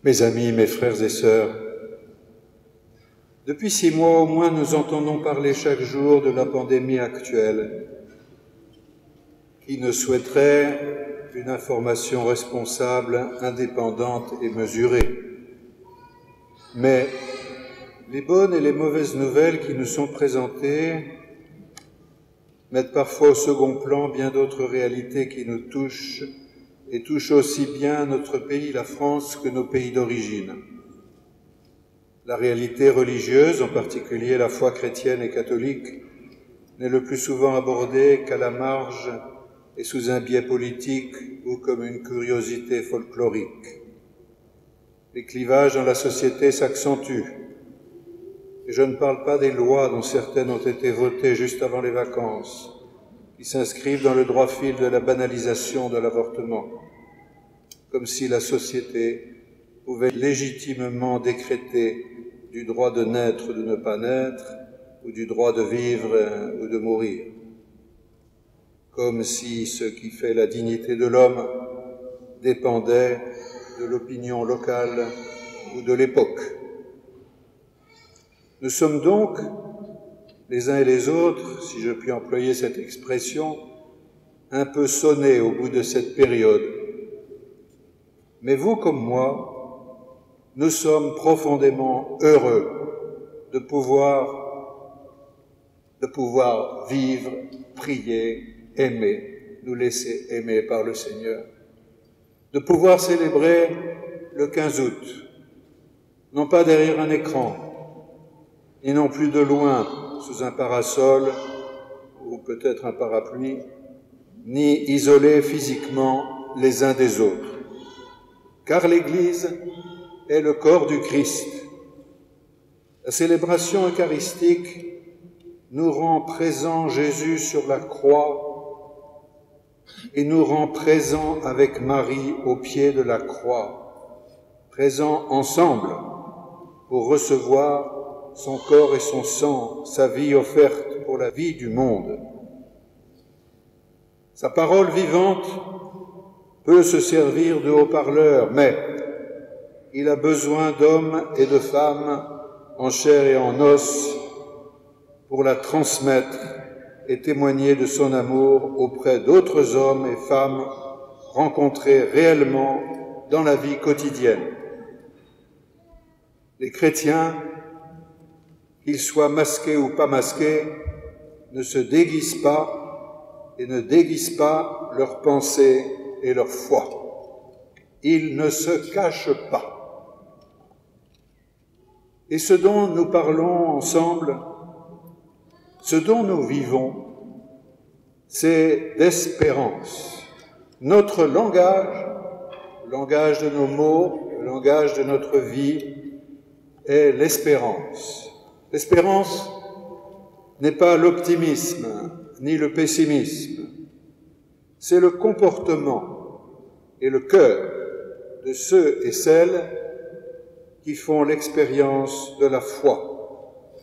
Mes amis, mes frères et sœurs, depuis 6 mois au moins, nous entendons parler chaque jour de la pandémie actuelle. Qui ne souhaiterait une information responsable, indépendante et mesurée? Mais les bonnes et les mauvaises nouvelles qui nous sont présentées mettent parfois au second plan bien d'autres réalités qui nous touchent et touchent aussi bien notre pays, la France, que nos pays d'origine. La réalité religieuse, en particulier la foi chrétienne et catholique, n'est le plus souvent abordée qu'à la marge et sous un biais politique ou comme une curiosité folklorique. Les clivages dans la société s'accentuent. Et je ne parle pas des lois dont certaines ont été votées juste avant les vacances, qui s'inscrivent dans le droit fil de la banalisation de l'avortement, comme si la société pouvait légitimement décréter du droit de naître ou de ne pas naître, ou du droit de vivre ou de mourir. Comme si ce qui fait la dignité de l'homme dépendait de l'opinion locale ou de l'époque. Nous sommes donc, les uns et les autres, si je puis employer cette expression, un peu sonnés au bout de cette période. Mais vous comme moi, nous sommes profondément heureux de pouvoir vivre, prier, aimer, nous laisser aimer par le Seigneur, de pouvoir célébrer le 15 août, non pas derrière un écran, et non plus de loin, sous un parasol ou peut-être un parapluie, ni isolés physiquement les uns des autres. Car l'Église est le corps du Christ. La célébration eucharistique nous rend présents Jésus sur la croix et nous rend présents avec Marie au pied de la croix, présents ensemble pour recevoir son corps et son sang, sa vie offerte pour la vie du monde. Sa parole vivante peut se servir de haut-parleur, mais il a besoin d'hommes et de femmes en chair et en os pour la transmettre et témoigner de son amour auprès d'autres hommes et femmes rencontrés réellement dans la vie quotidienne. Les chrétiens, qu'ils soient masqués ou pas masqués, ne se déguisent pas et ne déguisent pas leurs pensées et leur foi. Ils ne se cachent pas. Et ce dont nous parlons ensemble, ce dont nous vivons, c'est d'espérance. Notre langage, le langage de nos mots, le langage de notre vie, est l'espérance. L'espérance n'est pas l'optimisme ni le pessimisme, c'est le comportement et le cœur de ceux et celles qui font l'expérience de la foi.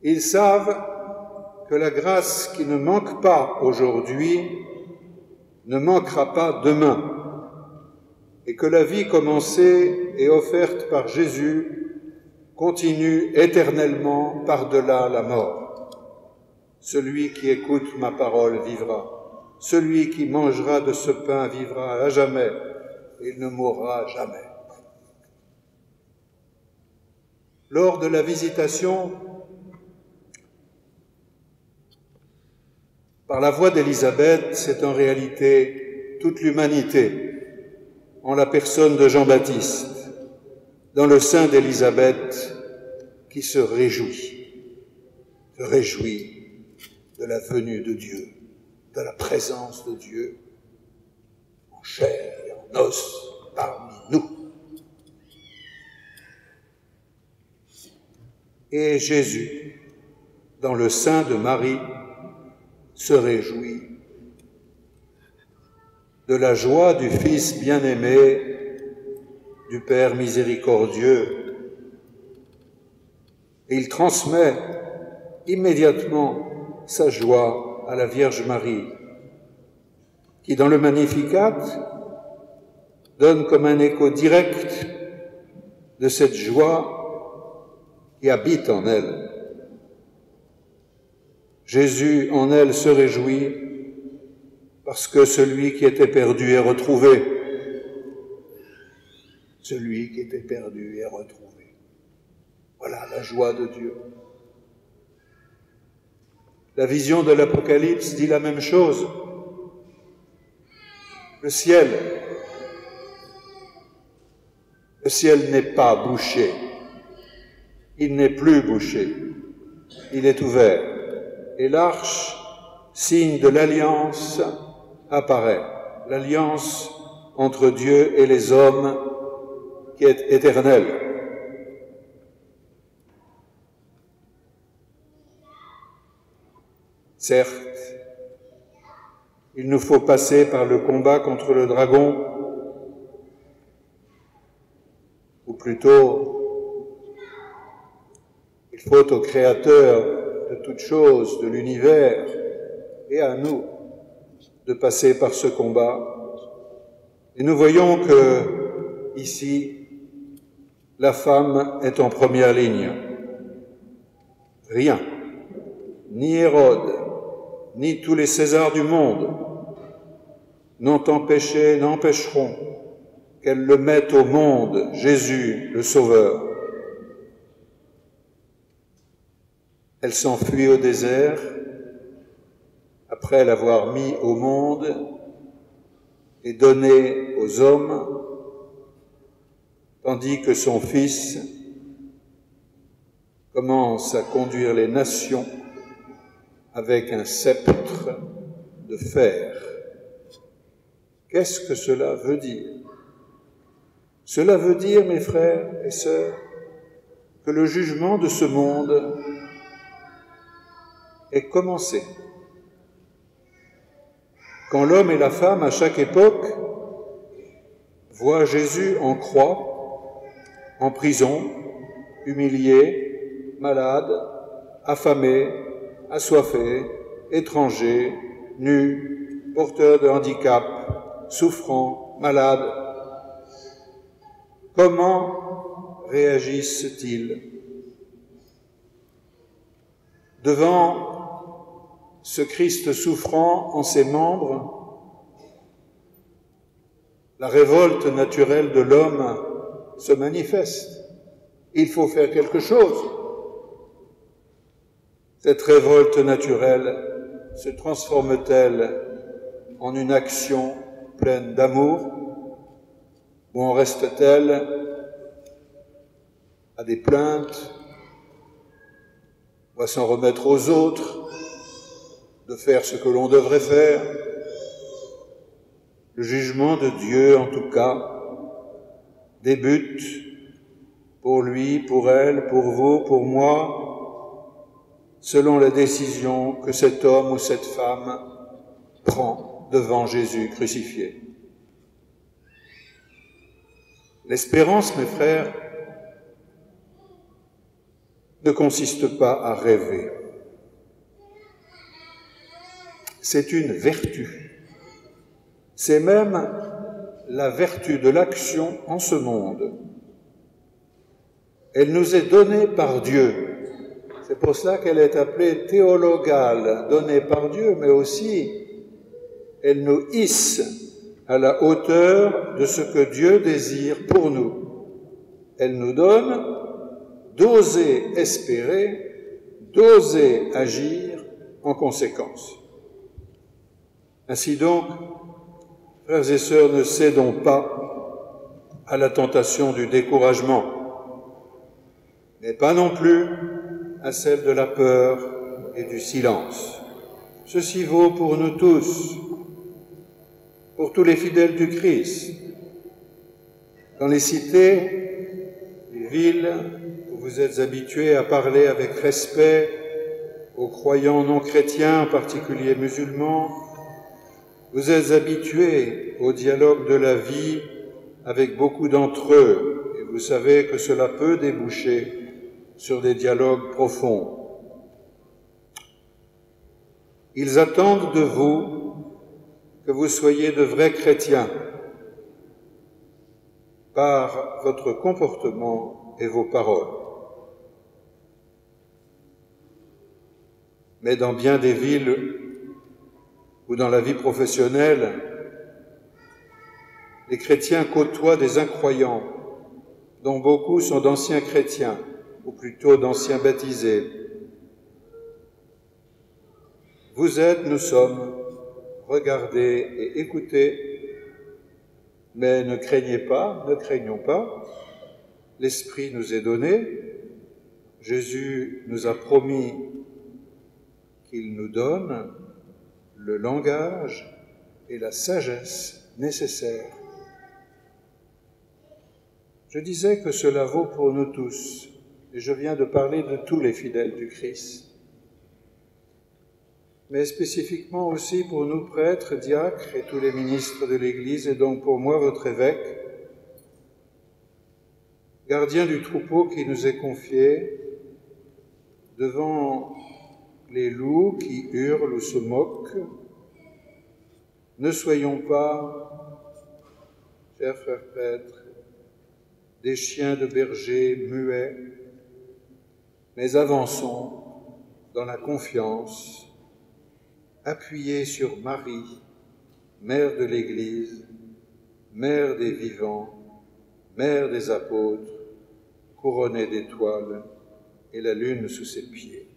Ils savent que la grâce qui ne manque pas aujourd'hui ne manquera pas demain, et que la vie commencée et offerte par Jésus continue éternellement par-delà la mort. Celui qui écoute ma parole vivra. Celui qui mangera de ce pain vivra à jamais. Il ne mourra jamais. Lors de la visitation, par la voix d'Élisabeth, c'est en réalité toute l'humanité, en la personne de Jean-Baptiste, dans le sein d'Élisabeth, qui se réjouit de la venue de Dieu, de la présence de Dieu, en chair et en os parmi nous. Et Jésus, dans le sein de Marie, se réjouit de la joie du Fils bien-aimé, du Père miséricordieux, et il transmet immédiatement sa joie à la Vierge Marie, qui dans le Magnificat donne comme un écho direct de cette joie qui habite en elle. Jésus en elle se réjouit parce que celui qui était perdu est retrouvé. Celui qui était perdu est retrouvé. Voilà la joie de Dieu. La vision de l'Apocalypse dit la même chose. Le ciel n'est pas bouché. Il n'est plus bouché. Il est ouvert. Et l'arche, signe de l'alliance, apparaît. L'alliance entre Dieu et les hommes qui est éternelle. Certes, il nous faut passer par le combat contre le dragon, ou plutôt, il faut au Créateur de toutes choses, de l'univers, et à nous, de passer par ce combat. Et nous voyons que, ici, la femme est en première ligne. Rien, ni Hérode, ni tous les Césars du monde n'empêcheront qu'elle le mette au monde, Jésus, le Sauveur. Elle s'enfuit au désert, après l'avoir mis au monde et donné aux hommes, tandis que son Fils commence à conduire les nations avec un sceptre de fer. Qu'est-ce que cela veut dire? Cela veut dire, mes frères et sœurs, que le jugement de ce monde est commencé. Quand l'homme et la femme, à chaque époque, voient Jésus en croix, en prison, humilié, malade, affamé, assoiffé, étranger, nu, porteur de handicap, souffrant, malade, comment réagissent-ils devant ce Christ souffrant en ses membres? La révolte naturelle de l'homme se manifeste. Il faut faire quelque chose. Cette révolte naturelle se transforme-t-elle en une action pleine d'amour, ou en reste-t-elle à des plaintes, ou à s'en remettre aux autres, de faire ce que l'on devrait faire? Le jugement de Dieu, en tout cas, débute pour lui, pour elle, pour vous, pour moi, selon la décision que cet homme ou cette femme prend devant Jésus crucifié. L'espérance, mes frères, ne consiste pas à rêver. C'est une vertu. C'est même la vertu de l'action en ce monde. Elle nous est donnée par Dieu. C'est pour cela qu'elle est appelée théologale, donnée par Dieu, mais aussi elle nous hisse à la hauteur de ce que Dieu désire pour nous. Elle nous donne d'oser espérer, d'oser agir en conséquence. Ainsi donc, frères et sœurs, ne cédons pas à la tentation du découragement, mais pas non plus à celle de la peur et du silence. Ceci vaut pour nous tous, pour tous les fidèles du Christ. Dans les cités, les villes où vous êtes habitués à parler avec respect aux croyants non chrétiens, en particulier musulmans, vous êtes habitués au dialogue de la vie avec beaucoup d'entre eux, et vous savez que cela peut déboucher sur des dialogues profonds. Ils attendent de vous que vous soyez de vrais chrétiens, par votre comportement et vos paroles. Mais dans bien des villes ou dans la vie professionnelle, les chrétiens côtoient des incroyants, dont beaucoup sont d'anciens chrétiens, ou plutôt d'anciens baptisés. Vous êtes, nous sommes, regardez et écoutez, mais ne craignez pas, ne craignons pas, l'Esprit nous est donné, Jésus nous a promis qu'il nous donne le langage et la sagesse nécessaires. Je disais que cela vaut pour nous tous, et je viens de parler de tous les fidèles du Christ, mais spécifiquement aussi pour nous prêtres, diacres et tous les ministres de l'Église, et donc pour moi, votre évêque, gardien du troupeau qui nous est confié, devant les loups qui hurlent ou se moquent, ne soyons pas, chers frères prêtres, des chiens de berger muets, mais avançons dans la confiance, appuyés sur Marie, mère de l'Église, mère des vivants, mère des apôtres, couronnée d'étoiles et la lune sous ses pieds.